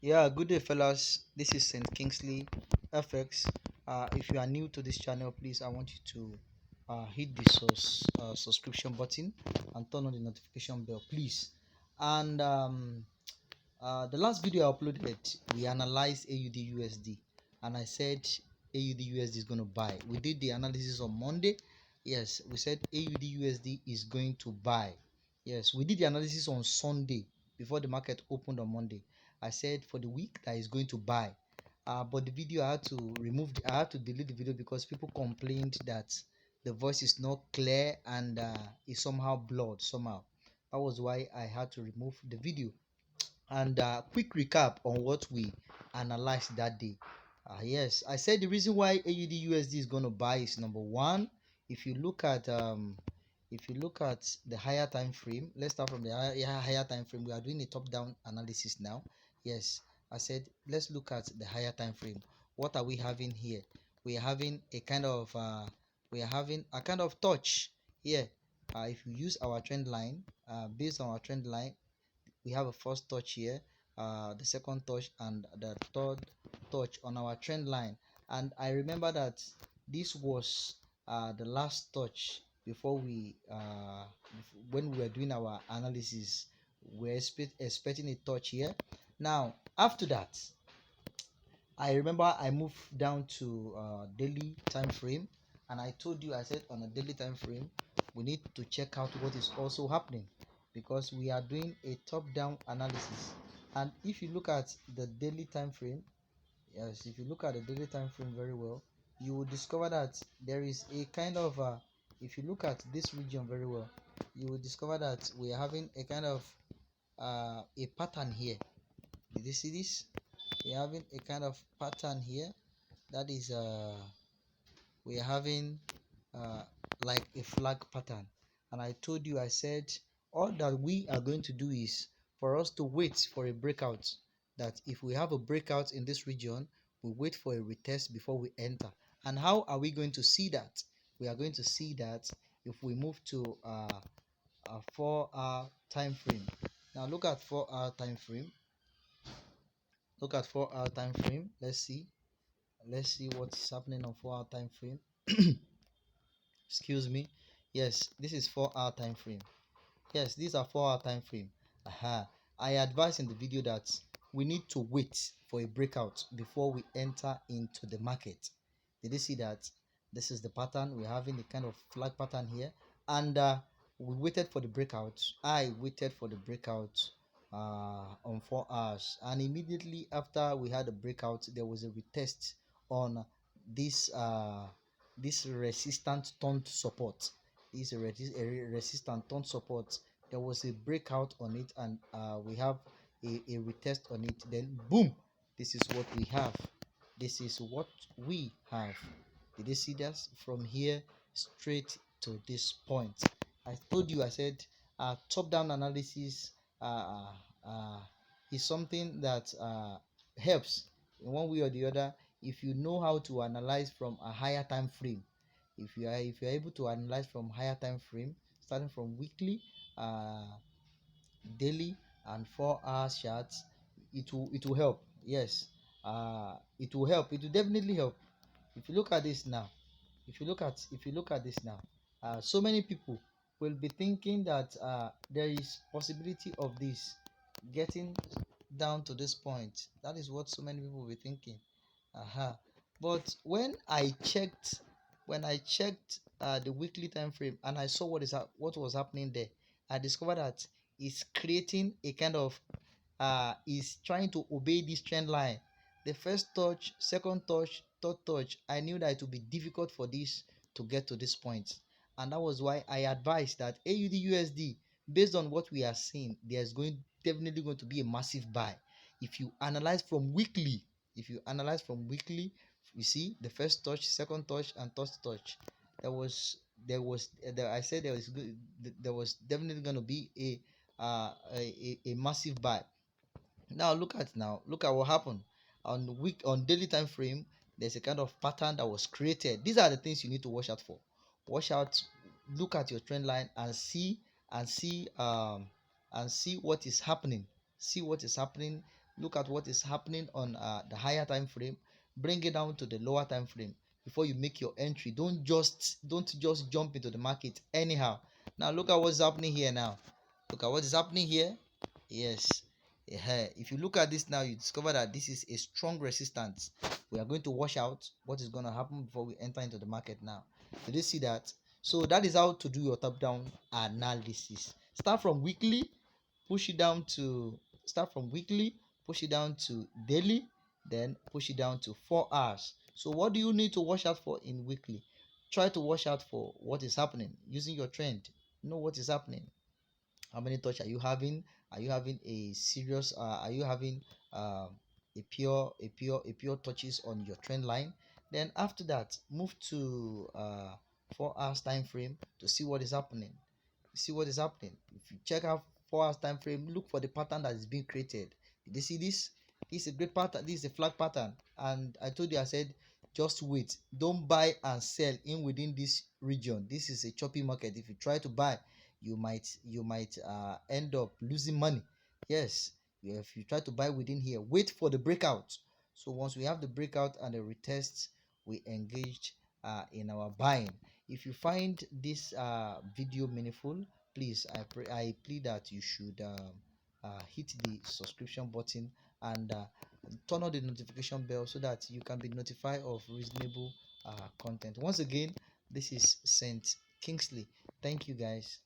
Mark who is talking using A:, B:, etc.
A: Yeah, good day, fellas. This is St. Kingsley FX. If you are new to this channel, please, I want you to hit the subscription button and turn on the notification bell, please. And the last video I uploaded, we analyzed AUD USD, and I said AUD USD is going to buy. We did the analysis on Monday. Yes, we said AUD USD is going to buy. Yes, we did the analysis on Sunday before the market opened on Monday. I said for the week that is going to buy. But the video I had to I had to delete the video because people complained that the voice is not clear and is somehow blurred somehow. That was why I had to remove the video. And quick recap on what we analyzed that day. Yes, I said the reason why AUD USD is going to buy is number one. If you look at the higher time frame, let's start from the higher time frame. We are doing a top down analysis now. Yes, I said let's look at the higher time frame. What are we having here? We are having a kind of touch here. If you use our trend line, based on our trend line, we have a first touch here, the second touch, and the third touch on our trend line. And I remember that this was the last touch before when we were doing our analysis. We're expecting a touch here. Now after that, I remember I moved down to daily time frame, and I told you, I said on a daily time frame we need to check out what is also happening because we are doing a top-down analysis. And if you look at the daily time frame, yes, if you look at the daily time frame very well, you will discover that there is a kind of if you look at this region very well, you will discover that we are having a kind of a pattern here. Did you see this? We're having a kind of pattern here. That is we're having uh, like a flag pattern. And I told you, I said all that we are going to do is for us to wait for a breakout. That if we have a breakout in this region, we wait for a retest before we enter. And how are we going to see that? We are going to see that if we move to a 4-hour time frame. Now look at 4-hour time frame. Look at 4-hour time frame. Let's see what's happening on 4-hour time frame. Excuse me. Yes, this is 4-hour time frame. Yes, these are 4-hour time frame. I advise in the video that we need to wait for a breakout before we enter into the market. Did you see that? This is the pattern. We're having a kind of flag pattern here, and we waited for the breakout. I waited for the breakout on 4 hours, and immediately after we had a breakout, there was a retest on this this resistant turned support. This is a resistant turned support. There was a breakout on it, and we have a retest on it. Then boom, this is what we have. This is what we have. Did you see that? From here straight to this point, I told you, I said top down analysis uh, uh, is something that helps in one way or the other if you know how to analyze from a higher time frame. If you're able to analyze from higher time frame, starting from weekly, uh, daily, and 4 hour charts, it will help. Yes, it will help. It will definitely help. If you look at this now, if you look at this now, so many people will be thinking that there is possibility of this getting down to this point. That is what so many people will be thinking. But when I checked the weekly time frame and I saw what was happening there, I discovered that it's creating a kind of is trying to obey this trend line. The first touch, second touch, third touch, I knew that it would be difficult for this to get to this point. And that was why I advised that AUD USD, based on what we are seeing, there's definitely going to be a massive buy. If you analyze from weekly, if you analyze from weekly, you see the first touch, second touch, and third touch. I said there was definitely going to be a massive buy. Look at what happened on daily time frame. There's a kind of pattern that was created. These are the things you need to watch out for. Watch out, look at your trend line and see and see what is happening. See what is happening look at what is happening on the higher time frame, bring it down to the lower time frame before you make your entry. Don't just jump into the market anyhow. Now look at what's happening here now. Look at what is happening here. Yes. If you look at this now, you discover that this is a strong resistance. We are going to wash out what is going to happen before we enter into the market now. Did you see that? So that is how to do your top down analysis. Start from weekly, push it down to start from weekly, push it down to daily, then push it down to 4 hours. So what do you need to watch out for in weekly? Try to watch out for what is happening using your trend. Know what is happening. How many touch are you having? Are you having a serious are you having um a pure touches on your trend line? Then after that, move to 4 hours time frame to see what is happening. See what is happening. If you check out 4 hours time frame, look for the pattern that is being created. Did you see this? This is a great pattern. This is a flag pattern. And I told you, I said, just wait. Don't buy and sell in within this region. This is a choppy market. If you try to buy, you might end up losing money. Yes. If you try to buy within here, wait for the breakout. So once we have the breakout and the retest, we engaged in our buying. If you find this video meaningful, please I plead that you should hit the subscription button and turn on the notification bell so that you can be notified of reasonable content. Once again, this is Saint Kingsley. Thank you guys.